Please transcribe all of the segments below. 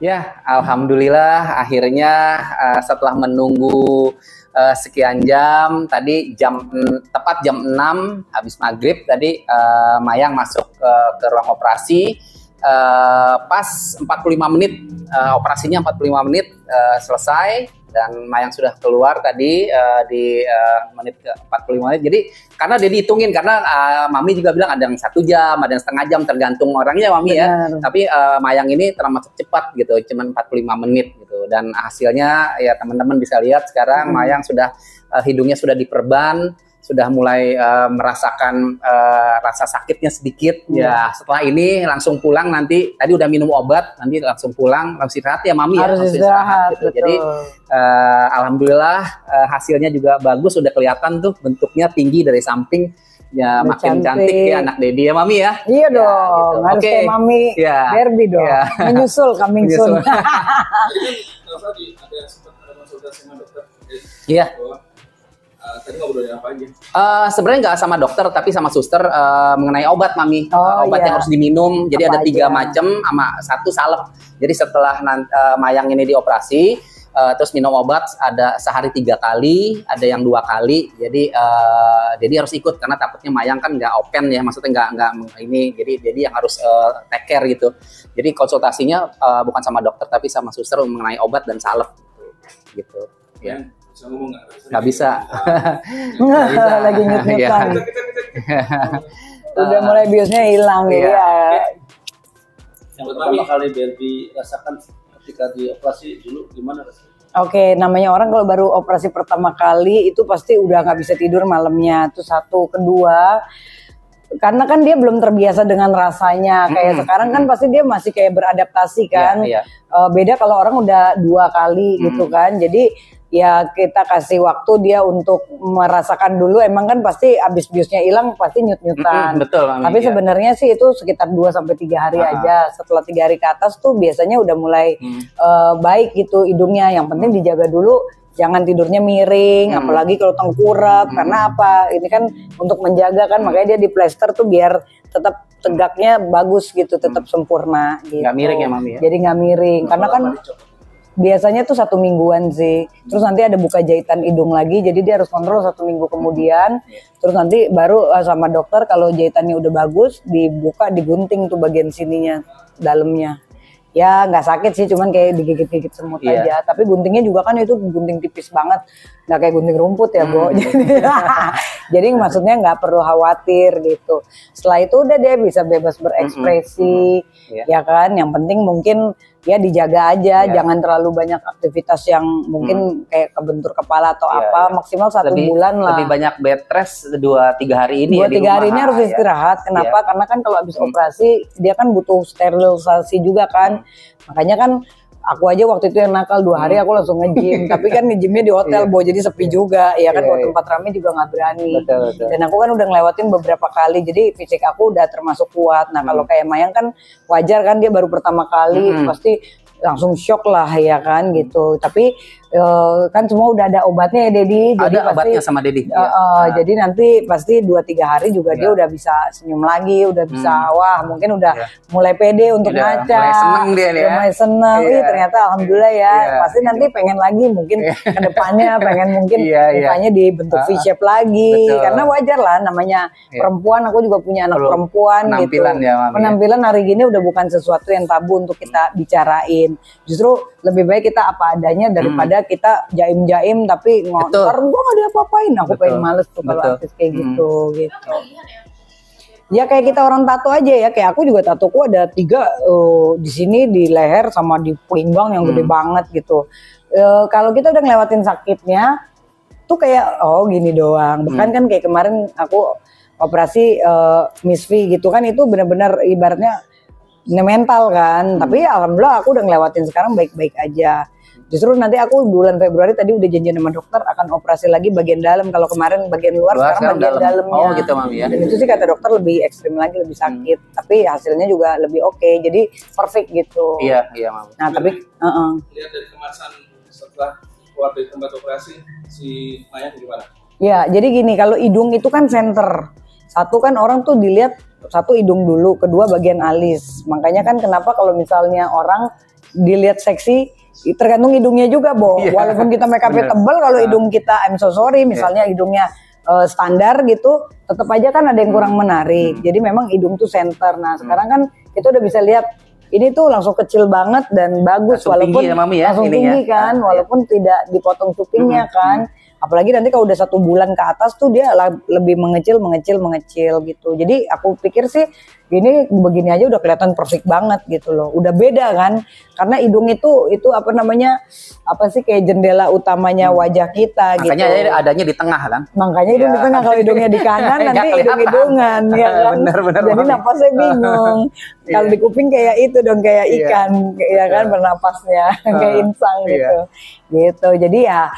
Ya, alhamdulillah akhirnya setelah menunggu sekian jam, tadi tepat jam 6 habis maghrib tadi Mayang masuk ke ruang operasi. Pas 45 menit, operasinya 45 menit selesai dan Mayang sudah keluar tadi di menit ke 45 menit. Jadi karena dia dihitungin, karena Mami juga bilang ada yang 1 jam, ada yang setengah jam, tergantung orangnya Mami. Benar. Ya. Tapi Mayang ini termasuk cepat gitu, cuman 45 menit gitu. Dan hasilnya ya teman-teman bisa lihat sekarang Mayang sudah hidungnya sudah diperban, sudah mulai merasakan rasa sakitnya sedikit. Ya, setelah ini langsung pulang nanti. Tadi udah minum obat, nanti langsung pulang, langsung istirahat ya Mami. Harus istirahat gitu. Jadi alhamdulillah hasilnya juga bagus, udah kelihatan tuh bentuknya tinggi dari samping. Ya makin cantik ya anak Dedi ya Mami ya. Iya dong, ya, gitu. Harus kayak Mami Barbie dong. Ya. Menyusul coming soon. Iya. Tadi ngobrolin apa aja? Sebenarnya nggak sama dokter, tapi sama suster mengenai obat Mami. Obat yang harus diminum. Jadi apa ada 3 macam sama 1 salep. Jadi setelah Mayang ini dioperasi, terus minum obat ada sehari 3 kali, ada yang 2 kali. Jadi harus ikut karena takutnya Mayang kan nggak open ya, maksudnya nggak ini. Jadi yang harus take care gitu. Jadi konsultasinya bukan sama dokter tapi sama suster mengenai obat dan salep gitu. Ya. Bisa ngomong nggak bisa. Lagi nyut-nyutan. Udah mulai biusnya hilang gitu ya. Yang pertama kali Barbie rasakan ketika dioperasi dulu gimana rasanya? Oke, namanya orang kalau baru operasi pertama kali itu pasti udah nggak bisa tidur malamnya. Itu 1, kedua karena kan dia belum terbiasa dengan rasanya kayak sekarang kan pasti dia masih kayak beradaptasi kan. Beda kalau orang udah 2 kali gitu kan. Jadi ya kita kasih waktu dia untuk merasakan dulu. Emang kan pasti abis biusnya hilang pasti nyut-nyutan. Betul Mami. Tapi sebenarnya sih itu sekitar 2-3 hari aja. Setelah 3 hari ke atas tuh biasanya udah mulai baik gitu hidungnya. Yang penting dijaga dulu, jangan tidurnya miring, apalagi kalau tengkurap. Karena apa? Ini kan untuk menjaga kan, makanya dia di plester tuh biar tetap tegaknya bagus gitu, tetap sempurna gitu. Nggak miring ya Mami ya? Jadi nggak miring. Karena kan biasanya tuh 1 mingguan sih. Terus nanti ada buka jahitan hidung lagi, jadi dia harus kontrol 1 minggu kemudian. Terus nanti baru sama dokter kalau jahitannya udah bagus, dibuka, digunting tuh bagian sininya, dalamnya. Ya nggak sakit sih, cuman kayak digigit-gigit semut aja. Tapi guntingnya juga kan itu gunting tipis banget, nggak kayak gunting rumput ya Bo. Jadi maksudnya nggak perlu khawatir gitu. Setelah itu udah dia bisa bebas berekspresi, ya kan. Yang penting mungkin ya dijaga aja, jangan terlalu banyak aktivitas yang mungkin kayak kebentur kepala atau apa. Maksimal 1 bulan lah. Lebih banyak bed rest 2-3 hari ini. 2-3 hari ini harus istirahat. Kenapa? Karena kan kalau habis operasi dia kan butuh sterilisasi juga kan. Makanya kan aku aja waktu itu yang nakal 2 hari aku langsung nge-gym. Tapi kan nge-gymnya di hotel Bo, jadi sepi juga. Ya kan kalau tempat rame juga nggak berani. Betul. Dan aku kan udah ngelewatin beberapa kali, jadi fisik aku udah termasuk kuat. Nah kalau kayak Mayang kan wajar kan, dia baru pertama kali pasti langsung shock lah ya kan gitu. Tapi kan semua udah ada obatnya ya Dedi. Ada jadi obatnya pasti, sama Dedi. Jadi nanti pasti 2-3 hari juga dia udah bisa senyum lagi, udah bisa wah mungkin udah mulai pede untuk ngaca. Mulai seneng dia nih ya. Mulai seneng. Ternyata alhamdulillah ya. Pasti nanti pengen lagi mungkin ke depannya pengen mungkin mukanya dibentuk V-shape lagi. Karena wajar lah namanya perempuan, aku juga punya anak perempuan penampilan gitu. Ya, Mami, penampilan hari gini udah bukan sesuatu yang tabu untuk kita bicarain. Justru lebih baik kita apa adanya daripada kita jaim-jaim tapi ntar gue gak diapa-apain. Aku pengen males tuh kalau artis kayak gitu. Ya kayak kita orang tato aja ya, kayak aku juga tatoku ada 3 di sini, di leher sama di pinggang yang gede banget gitu. Kalau kita udah ngelewatin sakitnya tuh kayak gini doang. Bahkan kan kayak kemarin aku operasi Miss V gitu kan, itu benar-benar ibaratnya mental kan. Tapi alhamdulillah aku udah ngelewatin sekarang baik-baik aja. Justru nanti aku bulan Februari tadi udah janjian sama dokter akan operasi lagi bagian dalam. Kalau kemarin bagian luar, sekarang bagian dalamnya. Oh gitu Mami ya. Dan itu sih kata dokter lebih ekstrim lagi, lebih sakit. Tapi hasilnya juga lebih oke. Jadi perfect gitu. Iya Mami. Nah tapi lihat dari kemasan setelah keluar dari tempat operasi, si Mayang gimana? Ya jadi gini, kalau hidung itu kan center. Satu kan orang tuh dilihat satu hidung dulu, kedua bagian alis. Makanya kan kenapa kalau misalnya orang dilihat seksi, tergantung hidungnya juga, Bo. Walaupun kita make upnya tebal, kalau hidung kita, I'm so sorry, misalnya hidungnya standar gitu, tetap aja kan ada yang kurang menarik. Jadi memang hidung tuh center. Nah sekarang kan kita udah bisa lihat ini tuh langsung kecil banget dan bagus, langsung walaupun tinggi ya, Mami, ya, langsung ininya. tinggi kan, walaupun tidak dipotong cupingnya kan. Apalagi nanti kalau udah 1 bulan ke atas tuh dia lebih mengecil gitu. Jadi aku pikir sih ini begini aja udah kelihatan perfect banget gitu loh. Udah beda kan? Karena hidung itu apa namanya? Apa sih kayak jendela utamanya wajah kita. Makanya gitu. adanya di tengah kan? Makanya hidung di tengah, kalau hidungnya di kanan nanti hidung-hidungan ya kan. Bener, Jadi napasnya bingung. Kalau di kuping kayak itu dong, kayak ikan ya kan bernapasnya kayak insang gitu. Gitu. Jadi ya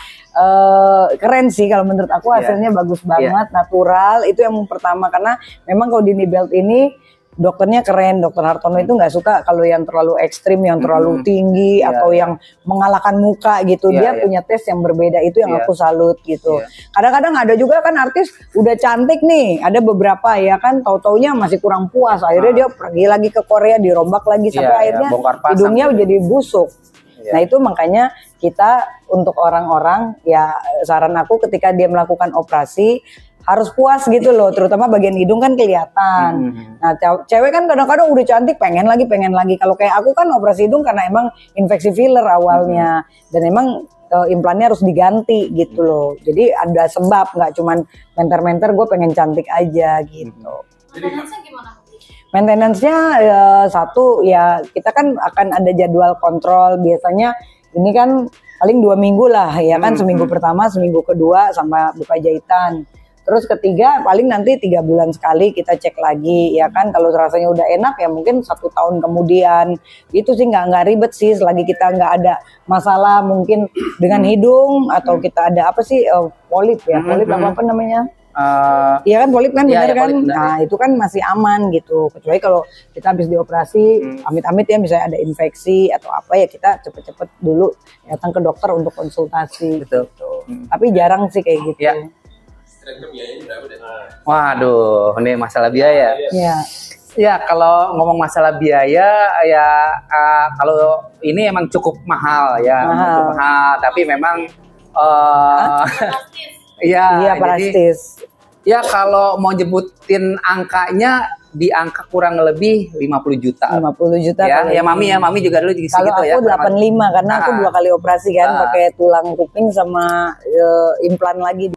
keren sih kalau menurut aku, hasilnya bagus banget, natural. Itu yang pertama, karena memang kalau di Nibelt ini dokternya keren. Dokter Hartono itu nggak suka kalau yang terlalu ekstrim, yang terlalu tinggi atau yang mengalahkan muka gitu. Dia punya tes yang berbeda, itu yang aku salut gitu. Kadang-kadang ada juga kan artis udah cantik nih, ada beberapa ya kan, tahu-taunya masih kurang puas. Akhirnya dia pergi lagi ke Korea, dirombak lagi sampai akhirnya hidungnya jadi busuk. Nah itu makanya kita untuk orang-orang, ya saran aku ketika dia melakukan operasi harus puas gitu loh, terutama bagian hidung kan kelihatan. Nah cewek kan kadang-kadang udah cantik pengen lagi. Kalau kayak aku kan operasi hidung karena emang infeksi filler awalnya, dan emang implannya harus diganti gitu loh. Jadi ada sebab, nggak cuman menter-menter gue pengen cantik aja gitu. Maintenance-nya gimana? Maintenance-nya satu ya, kita kan akan ada jadwal kontrol. Biasanya ini kan paling 2 minggu lah ya kan, seminggu pertama, seminggu kedua sama buka jahitan. Terus ketiga paling nanti 3 bulan sekali kita cek lagi ya kan. Kalau rasanya udah enak ya mungkin 1 tahun kemudian. Itu sih nggak ribet sih, selagi kita nggak ada masalah mungkin dengan hidung atau kita ada apa sih polip ya, polip apa namanya? Iya kan, polip kan, bener kan? Polip, nah itu kan masih aman gitu. Kecuali kalau kita habis dioperasi, amit-amit ya misalnya ada infeksi atau apa, ya kita cepet-cepet dulu datang ke dokter untuk konsultasi. Gitu. Tapi jarang sih kayak gitu. Ya. Waduh, ini masalah biaya. Iya. Ya kalau ngomong masalah biaya ya kalau ini emang cukup mahal ya, cukup mahal. Tapi memang iya prestis. Ya kalau mau nyebutin angkanya, di angka kurang lebih 50 juta. 50 juta ya Mami juga dulu segitu ya. Kalau aku 85 karena aku 2 kali operasi kan, pakai tulang kuping sama implan lagi.